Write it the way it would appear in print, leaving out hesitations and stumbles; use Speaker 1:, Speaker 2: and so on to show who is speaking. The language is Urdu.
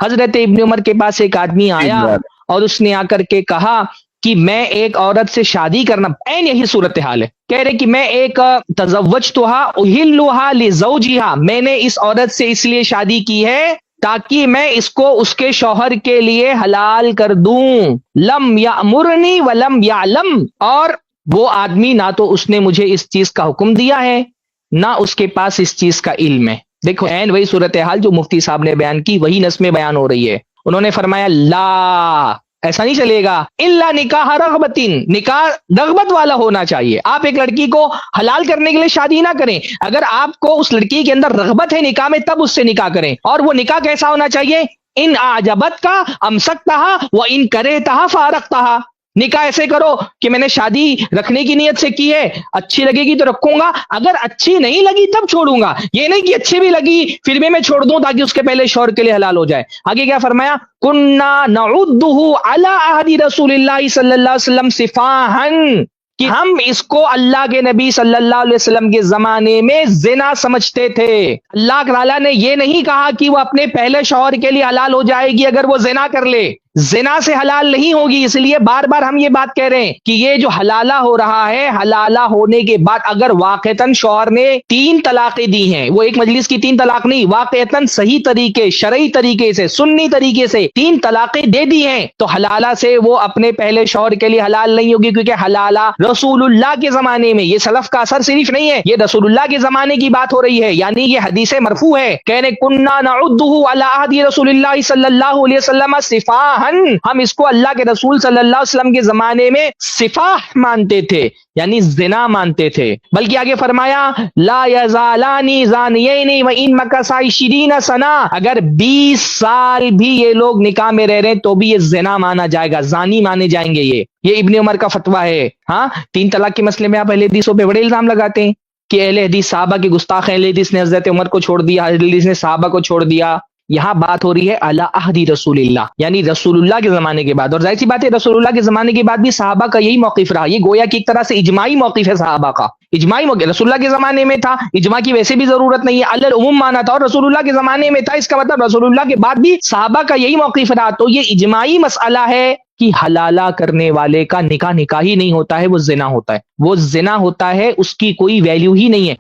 Speaker 1: حضرت ابن عمر کے پاس ایک آدمی آیا اور اس نے آ کر کے کہا کہ میں ایک عورت سے شادی کرنا، عین یہی صورتحال ہے، کہہ رہے کہ میں ایک تزوجتھا احلھا لزوجھا، میں نے اس عورت سے اس لیے شادی کی ہے تاکہ میں اس کو اس کے شوہر کے لیے حلال کر دوں، لم یامرنی ولم یعلم، اور وہ آدمی نہ تو اس نے مجھے اس چیز کا حکم دیا ہے نہ اس کے پاس اس چیز کا علم ہے۔ دیکھو عین وہی صورتحال جو مفتی صاحب نے بیان کی، وہی نص میں بیان ہو رہی ہے۔ انہوں نے فرمایا لا، ایسا نہیں چلے گا، الا نکاح رغبتین، نکاح رغبت والا ہونا چاہیے۔ آپ ایک لڑکی کو حلال کرنے کے لیے شادی نہ کریں، اگر آپ کو اس لڑکی کے اندر رغبت ہے نکاح میں تب اس سے نکاح کریں، اور وہ نکاح کیسا ہونا چاہیے؟ ان اعجبت کا امسکتہا و ان کرہتہا فارقتہا، نکاح ایسے کرو کہ میں نے شادی رکھنے کی نیت سے کی ہے، اچھی لگے گی تو رکھوں گا، اگر اچھی نہیں لگی تب چھوڑوں گا، یہ نہیں کہ اچھی بھی لگی پھر بھی میں چھوڑ دوں تاکہ اس کے پہلے شوہر کے لیے حلال ہو جائے۔ آگے کیا فرمایا؟ کننا نعدہ علی عہد رسول اللہ صلی اللہ علیہ وسلم سفاہا، کہ ہم اس کو اللہ کے نبی صلی اللہ علیہ وسلم کے زمانے میں زنا سمجھتے تھے۔ اللہ تعالیٰ نے یہ نہیں کہا کہ وہ اپنے پہلے شوہر کے لیے حلال ہو جائے گی اگر وہ زنا کر لے، زنا سے حلال نہیں ہوگی۔ اس لیے بار بار ہم یہ بات کہہ رہے ہیں کہ یہ جو حلالہ ہو رہا ہے، حلالہ ہونے کے بعد اگر واقعتاً شوہر نے 3 طلاقیں دی ہیں، وہ ایک مجلس کی 3 طلاق نہیں، واقعتاً صحیح طریقے، شرعی طریقے سے، سنی طریقے سے 3 طلاقیں دے دی ہیں، تو حلالہ سے وہ اپنے پہلے شوہر کے لیے حلال نہیں ہوگی، کیونکہ حلالہ رسول اللہ کے زمانے میں، یہ سلف کا اثر صرف نہیں ہے، یہ رسول اللہ کے زمانے کی بات ہو رہی ہے، یعنی یہ حدیث مرفوع ہے، کہنے کننا نعدہ علی عہد رسول اللہ صلی اللہ علیہ وسلم صفاہا، ہم اس کو اللہ کے رسول صلی اللہ علیہ وسلم کے زمانے میں صفاح مانتے تھے، یعنی زنا مانتے تھے۔ بلکہ آگے فرمایا لا یزالان زانیین وان مکثا 20 سنہ، اگر 20 سال بھی یہ لوگ نکاح میں رہ رہے ہیں تو بھی یہ زنا مانا جائے گا، زانی مانے جائیں گے۔ یہ ابن عمر کا فتویٰ ہے۔ ہاں 3 طلاق کے مسئلے میں آپ اہل حدیثوں پہ بڑے الزام لگاتے ہیں کہ اہل حدیث صحابہ کے گستاخ ہیں، اہل حدیث نے حضرت عمر کو چھوڑ دیا، اہل حدیث نے صحابہ کو چھوڑ دیا۔ یہاں بات ہو رہی ہے علی عہد رسول اللہ، یعنی رسول اللہ کے زمانے کے بعد، اور ظاہر سی بات ہے رسول اللہ کے زمانے کے بعد بھی صحابہ کا یہی موقف رہا، یہ گویا کہ ایک طرح سے اجماعی موقف ہے صحابہ کا، اجماعی موقف رسول اللہ کے زمانے میں تھا، اجماع کی ویسے بھی ضرورت نہیں ہے، العموم مانا تھا، اور رسول اللہ کے زمانے میں تھا، اس کا مطلب رسول اللہ کے بعد بھی صحابہ کا یہی موقف رہا، تو یہ اجماعی مسئلہ ہے کہ حلالہ کرنے والے کا نکاح ہی نہیں ہوتا ہے، وہ زنا ہوتا ہے، وہ زنا ہوتا ہے، اس کی کوئی ویلیو ہی نہیں ہے۔